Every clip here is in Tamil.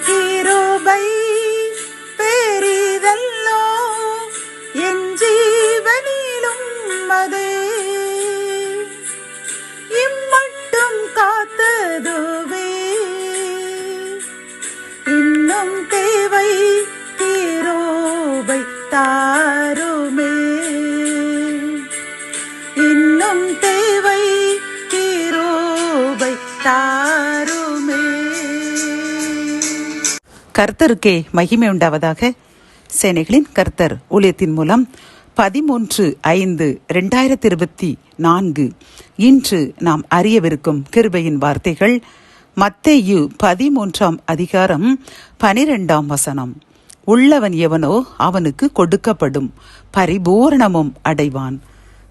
கிருபை பெரிதல்லோ என் ஜீவனிலும் அதே இம்மட்டும் காத்ததுவே இன்னும் தேவை கிருபை தாருமே இன்னும் தேவை கிருபை தாருமே. கர்த்தருக்கே மகிமை உண்டாவதாக. சேனைகளின் கர்த்தர் ஊழியத்தின் மூலம் 13/5/2024 இன்று நாம் அறியவிருக்கும் கிருபையின் வார்த்தைகள் மத்தேயு 13 உள்ளவன் எவனோ அவனுக்கு கொடுக்கப்படும், பரிபூரணமும் அடைவான்.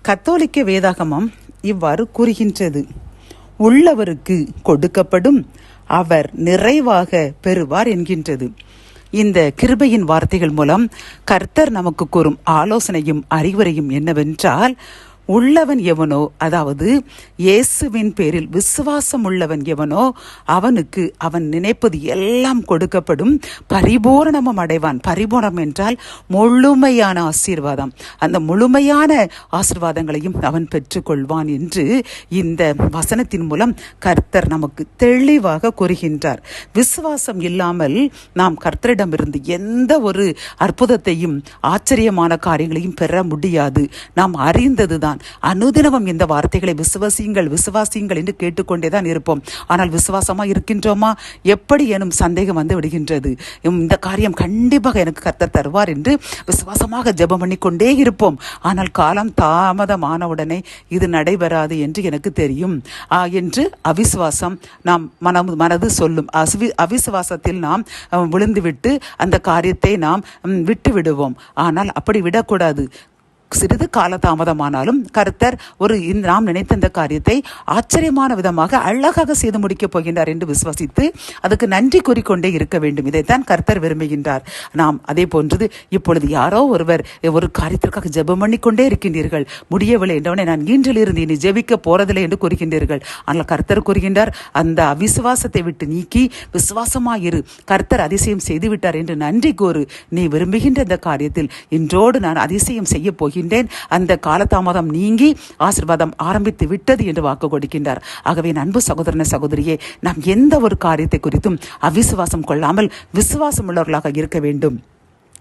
கத்தோலிக்க வேதாகமம் இவ்வாறு கூறுகின்றது, உள்ளவருக்கு கொடுக்கப்படும், அவர் நிறைவாக பெறுவார் என்கின்றது. இந்த கிருபையின் வார்த்தைகள் மூலம் கர்த்தர் நமக்கு கூறும் ஆலோசனையும் அறிவுரையும் என்னவென்றால், உள்ளவன் எவனோ, அதாவது இயேசுவின் பேரில் விசுவாசம் உள்ளவன் எவனோ அவனுக்கு அவன் நினைப்பது எல்லாம் கொடுக்கப்படும், பரிபூரணமும் அடைவான். பரிபூரணம் என்றால் முழுமையான ஆசீர்வாதம். அந்த முழுமையான ஆசீர்வாதங்களையும் அவன் பெற்றுக்கொள்வான் என்று இந்த வசனத்தின் மூலம் கர்த்தர் நமக்கு தெளிவாக கூறுகின்றார். விசுவாசம் இல்லாமல் நாம் கர்த்தரிடமிருந்து எந்த ஒரு அற்புதத்தையும் ஆச்சரியமான காரியங்களையும் பெற முடியாது. நாம் அறிந்ததுதான். அனுதினமும் இந்த வார்த்தைகளை விசுவாசியுங்கள் என்று கேட்டுக்கொண்டேதான் இருப்போம். ஆனால் விசுவாசமா இருக்கின்றோமா? எப்படி எனும் சந்தேகம் வந்து விடுகின்றது. இந்த காரியம் கண்டிப்பாக எனக்கு கர்த்தர் தருவார் என்று விசுவாசமாக ஜெபம் பண்ணிக்கொண்டே இருப்போம். ஆனால் காலம் தாமதமானவுடனே இது நடைபெறாது என்று எனக்கு தெரியும் என்று அவிசுவாசம் நாம் மனது சொல்லும். அவிசுவாசத்தில் நாம் விழுந்துவிட்டு அந்த காரியத்தை நாம் விட்டு விடுவோம். ஆனால் அப்படி விடக்கூடாது. சிறிது கால தாமதமானாலும் கர்த்தர் நாம் நினைத்த இந்த காரியத்தை ஆச்சரியமான விதமாக அழகாக செய்து முடிக்கப் போகின்றார் என்று விசுவாசித்து அதுக்கு நன்றி கூறிக்கொண்டே இருக்க வேண்டும். இதைத்தான் கர்த்தர் விரும்புகின்றார். நாம் அதே போன்றது இப்பொழுது யாரோ ஒருவர் ஒரு காரியத்திற்காக ஜெபம் பண்ணிக்கொண்டே இருக்கின்றீர்கள். முடியவில்லை என்றவனை நான் இன்றிலிருந்து இனி ஜெபிக்க போறதில்லை என்று கூறுகின்றீர்கள். ஆனால் கர்த்தர் கூறுகின்றார், அந்த அவிசுவாசத்தை விட்டு நீக்கி விசுவாசமாயிரு, கர்த்தர் அதிசயம் செய்து விட்டார் என்று நன்றி கூறு. நீ விரும்புகின்ற இந்த காரியத்தில் இன்றோடு நான் அதிசயம் செய்ய போகிறேன், அந்த காலதாமதம் நீங்கி ஆசீர்வாதம் ஆரம்பித்து விட்டது என்று வாக்கு கொடுக்கின்றார். ஆகவே அன்பு சகோதரன சகோதரியே, நாம் எந்த ஒரு காரியத்தை குறித்தும் அவிசுவாசம் கொள்ளாமல் விசுவாசம் உள்ளவர்களாக இருக்க வேண்டும்.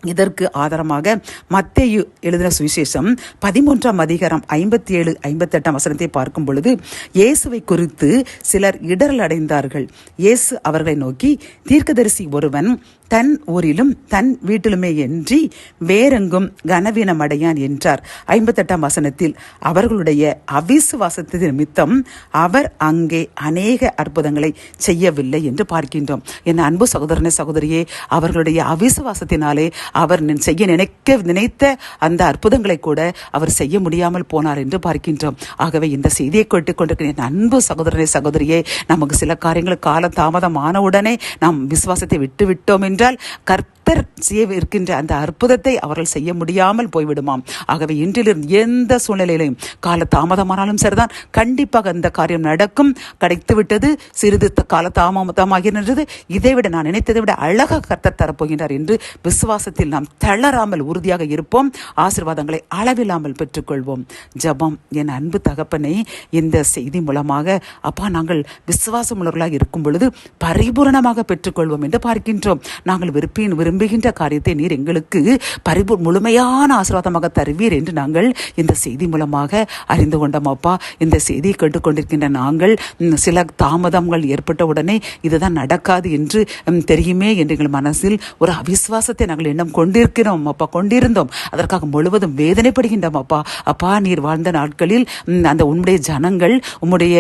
இதற்கு ஆதாரமாக மத்தேயு எழுதின சுவிசேஷம் 13:57-58 பார்க்கும் பொழுது இயேசுவை குறித்து சிலர் இடரல் அடைந்தார்கள். இயேசு அவர்களை நோக்கி, தீர்க்கதரிசி ஒருவன் தன் ஊரிலும் தன் வீட்டிலுமே என்று வேறெங்கும் கனவீனம் அடையான் என்றார். 58 அவர்களுடைய அவிசுவாசத்தின் நிமித்தம் அவர் அங்கே அநேக அற்புதங்களை செய்யவில்லை என்று பார்க்கின்றோம். என் அன்பு சகோதரனே சகோதரியே, அவர்களுடைய அவிசுவாசத்தினாலே அவர் செய்ய நினைத்த அந்த அற்புதங்களை கூட அவர் செய்ய முடியாமல் போனார் என்று பார்க்கின்றோம். ஆகவே இந்த செய்தியை கேட்டுக்கொண்டிருக்கிற என் அன்பு சகோதரனே சகோதரியே, நமக்கு சில காரியங்கள் கால தாமதம் ஆனவுடனே நாம் விசுவாசத்தை விட்டுவிட்டோம் என்றால் கர்த்தர் செய்ய இருக்கின்ற அந்த அற்புதத்தை அவர்கள் செய்ய முடியாமல் போய்விடுமாம். ஆகவே இன்றிலிருந்து எந்த சூழ்நிலையிலையும் கால தாமதமானாலும் சரிதான், கண்டிப்பாக அந்த காரியம் நடக்கும். கிடைத்துவிட்டது, சிறிது கால தாமதமாகின்றது, இதைவிட நான் நினைத்ததை விட அழகாக கர்த்தர் தரப்போகின்றார் என்று விசுவாசத்தில் நாம் தளராமல் உறுதியாக இருப்போம். ஆசீர்வாதங்களை அளவில்லாமல் பெற்றுக்கொள்வோம். ஜெபம். என் அன்பு தகப்பனை, இந்த செய்தி மூலமாக அப்பா நாங்கள் விசுவாசம் உள்ளவர்களாக இருக்கும் பொழுது பரிபூரணமாக பெற்றுக்கொள்வோம் என்று பார்க்கின்றோம். நாங்கள் விரும்புகின்ற காரியத்தை நீர் எங்களுக்கு முழுமையான ஆசீர்வாதமாக தருவீர் என்று நாங்கள் இந்த செய்தி மூலமாக அறிந்து கொண்டோம். அப்பா, இந்த செய்தியை கேட்டுக்கொண்டிருக்கின்ற நாங்கள் சில தாமதங்கள் ஏற்பட்ட உடனே இதுதான் நடக்காது என்று தெரியுமே என்று எங்கள் மனசில் ஒரு அவிசுவாசத்தை நாங்கள் எண்ணம் கொண்டிருக்கிறோம் அப்பா, கொண்டிருந்தோம். அதற்காக முழுவதும் வேதனைப்படுகின்றோம் அப்பா. அப்பா, நீர் வாழ்ந்த நாட்களில் அந்த உம்முடைய ஜனங்கள் உம்முடைய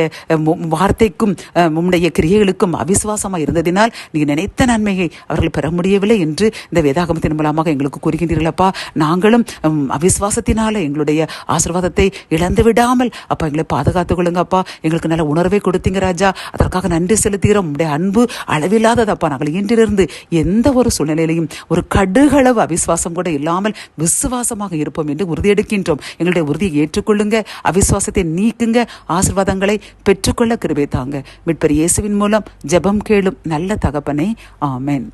வார்த்தைக்கும் உம்முடைய கிரியைகளுக்கும் அவிசுவாசமாக இருந்ததினால் நீ நினைத்த நன்மையை அவர்கள் பெற முடியவில்லை என்று இந்த வேதாகமத்தின் மூலமாக எங்களுக்கு கூறுகின்றீர்களப்பா. நாங்களும் அவிசுவாசத்தினால எங்களுடைய ஆசீர்வாதத்தை இழந்து விடாமல் அப்பா எங்களை பாதுகாத்துக் கொள்ளுங்கப்பா. எங்களுக்கு நல்ல உணர்வை கொடுத்தீங்க ராஜா, அதற்காக நன்றி செலுத்துகிறோம். உடைய அன்பு அளவில்லாததப்பா. நாங்கள் இன்றிலிருந்து எந்த ஒரு சூழ்நிலையிலையும் ஒரு கடுகளவு அவிசுவாசம் கூட இல்லாமல் விசுவாசமாக இருப்போம் என்று உறுதியெடுக்கின்றோம். எங்களுடைய உறுதியை ஏற்றுக்கொள்ளுங்க, அவிசுவாசத்தை நீக்குங்க, ஆசீர்வாதங்களை பெற்றுக்கொள்ள கிருபை தாங்க. மீட்பர் இயேசுவின் மூலம் ஜெபம் கேளும் நல்ல தகப்பனே, ஆமென்.